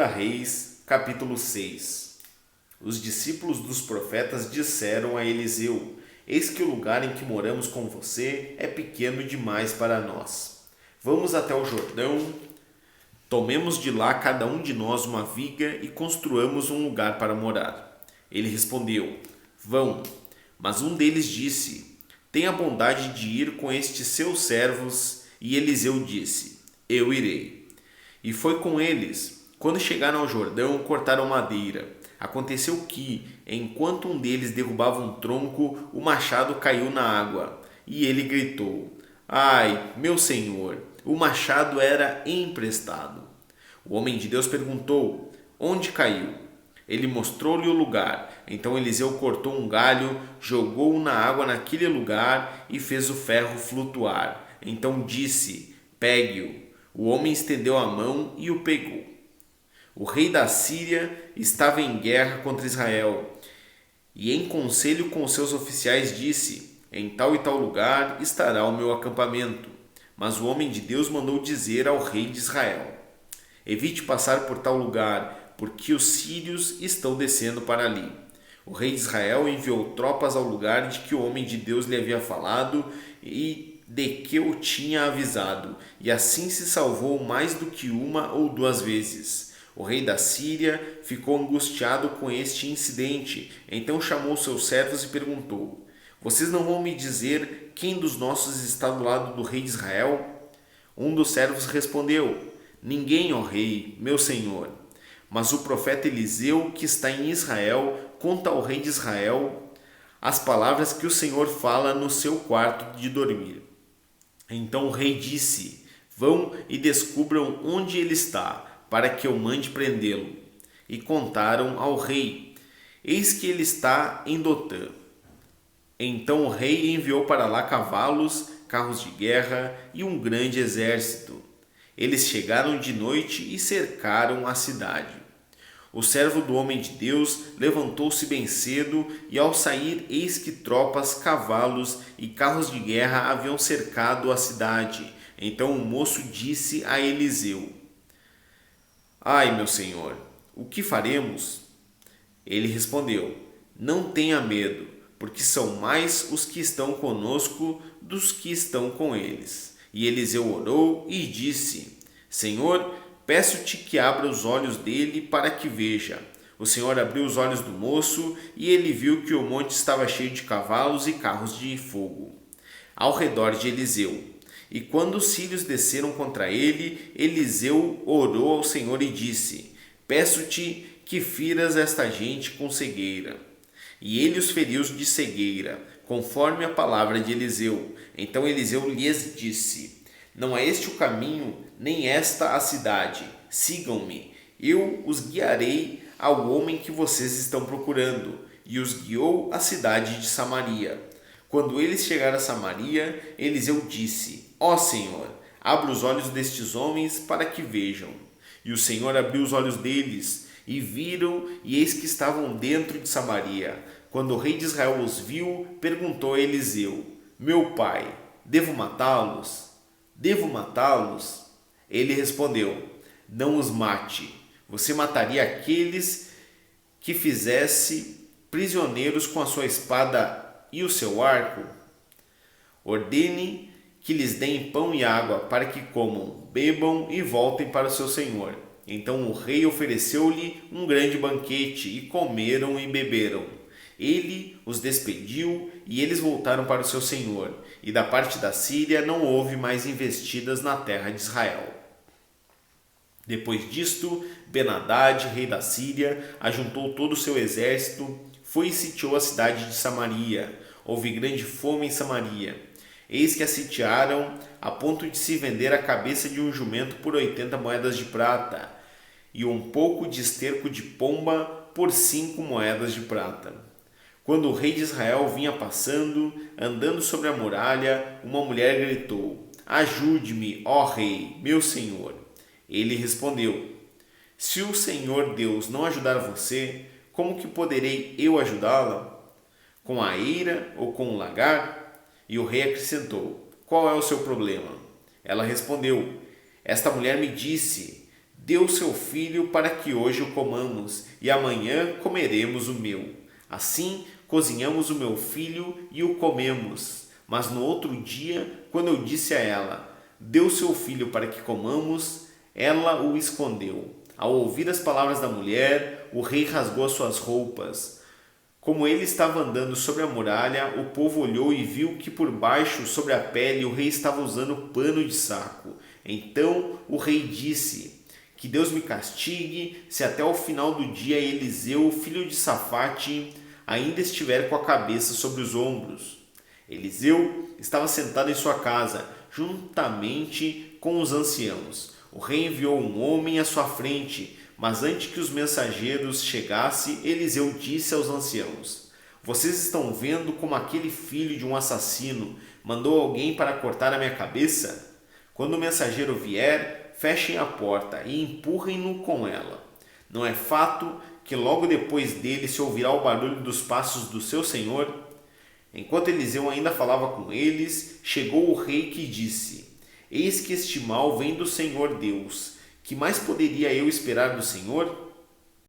Reis, capítulo 6. Os discípulos dos profetas disseram a Eliseu: Eis que o lugar em que moramos com você é pequeno demais para nós. Vamos até o Jordão, tomemos de lá cada um de nós uma viga e construamos um lugar para morar. Ele respondeu: Vão. Mas um deles disse: Tenha bondade de ir com estes seus servos. E Eliseu disse: Eu irei. E foi com eles. Quando chegaram ao Jordão, cortaram madeira. Aconteceu que, enquanto um deles derrubava um tronco, o machado caiu na água. E ele gritou: Ai, meu senhor, o machado era emprestado. O homem de Deus perguntou: Onde caiu? Ele mostrou-lhe o lugar. Então Eliseu cortou um galho, jogou-o na água naquele lugar e fez o ferro flutuar. Então disse: Pegue-o. O homem estendeu a mão e o pegou. O rei da Síria estava em guerra contra Israel e, em conselho com os seus oficiais, disse: Em tal e tal lugar estará o meu acampamento. Mas o homem de Deus mandou dizer ao rei de Israel: Evite passar por tal lugar, porque os sírios estão descendo para ali. O rei de Israel enviou tropas ao lugar de que o homem de Deus lhe havia falado e de que o tinha avisado, e assim se salvou mais do que uma ou duas vezes. O rei da Síria ficou angustiado com este incidente, então chamou seus servos e perguntou: Vocês não vão me dizer quem dos nossos está do lado do rei de Israel? Um dos servos respondeu: Ninguém, ó rei, meu senhor. Mas o profeta Eliseu, que está em Israel, conta ao rei de Israel as palavras que o Senhor fala no seu quarto de dormir. Então o rei disse: Vão e descubram onde ele está, para que eu mande prendê-lo. E contaram ao rei: Eis que ele está em Dotã. Então o rei enviou para lá cavalos, carros de guerra e um grande exército. Eles chegaram de noite e cercaram a cidade. O servo do homem de Deus levantou-se bem cedo e, ao sair, eis que tropas, cavalos e carros de guerra haviam cercado a cidade. Então o moço disse a Eliseu: Ai, meu senhor, o que faremos? Ele respondeu: Não tenha medo, porque são mais os que estão conosco dos que estão com eles. E Eliseu orou e disse: Senhor, peço-te que abra os olhos dele para que veja. O Senhor abriu os olhos do moço e ele viu que o monte estava cheio de cavalos e carros de fogo ao redor de Eliseu. E quando os sírios desceram contra ele, Eliseu orou ao Senhor e disse: Peço-te que firas esta gente com cegueira. E ele os feriu de cegueira, conforme a palavra de Eliseu. Então Eliseu lhes disse: Não é este o caminho, nem esta a cidade. Sigam-me, eu os guiarei ao homem que vocês estão procurando. E os guiou à cidade de Samaria. Quando eles chegaram a Samaria, Eliseu disse: Ó Senhor, abra os olhos destes homens para que vejam. E o Senhor abriu os olhos deles, e viram, e eis que estavam dentro de Samaria. Quando o rei de Israel os viu, perguntou a Eliseu: Meu pai, devo matá-los? Devo matá-los? Ele respondeu: Não os mate. Você mataria aqueles que fizesse prisioneiros com a sua espada e o seu arco? Ordene que lhes deem pão e água para que comam, bebam e voltem para o seu senhor. Então o rei ofereceu-lhe um grande banquete e comeram e beberam. Ele os despediu e eles voltaram para o seu senhor. E da parte da Síria não houve mais investidas na terra de Israel. Depois disto, Ben-Hadad, rei da Síria, ajuntou todo o seu exército, foi e sitiou a cidade de Samaria. Houve grande fome em Samaria. Eis que a sitiaram a ponto de se vender a cabeça de um jumento por 80 moedas de prata e um pouco de esterco de pomba por 5 moedas de prata. Quando o rei de Israel vinha passando, andando sobre a muralha, uma mulher gritou: Ajude-me, ó rei, meu senhor. Ele respondeu: Se o Senhor Deus não ajudar você, como que poderei eu ajudá-la? Com a eira ou com o lagar? E o rei acrescentou: Qual é o seu problema? Ela respondeu: Esta mulher me disse: Dê o seu filho para que hoje o comamos, e amanhã comeremos o meu. Assim, cozinhamos o meu filho e o comemos. Mas no outro dia, quando eu disse a ela, dê o seu filho para que comamos, ela o escondeu. Ao ouvir as palavras da mulher, o rei rasgou as suas roupas. Como ele estava andando sobre a muralha, o povo olhou e viu que por baixo, sobre a pele, o rei estava usando pano de saco. Então o rei disse: que Deus me castigue se até o final do dia Eliseu, filho de Safate, ainda estiver com a cabeça sobre os ombros. Eliseu estava sentado em sua casa, juntamente com os anciãos. O rei enviou um homem à sua frente, mas antes que os mensageiros chegassem, Eliseu disse aos anciãos: vocês estão vendo como aquele filho de um assassino mandou alguém para cortar a minha cabeça? Quando o mensageiro vier, fechem a porta e empurrem-no com ela. Não é fato que logo depois dele se ouvirá o barulho dos passos do seu senhor? Enquanto Eliseu ainda falava com eles, chegou o rei que disse: eis que este mal vem do Senhor Deus. Que mais poderia eu esperar do Senhor?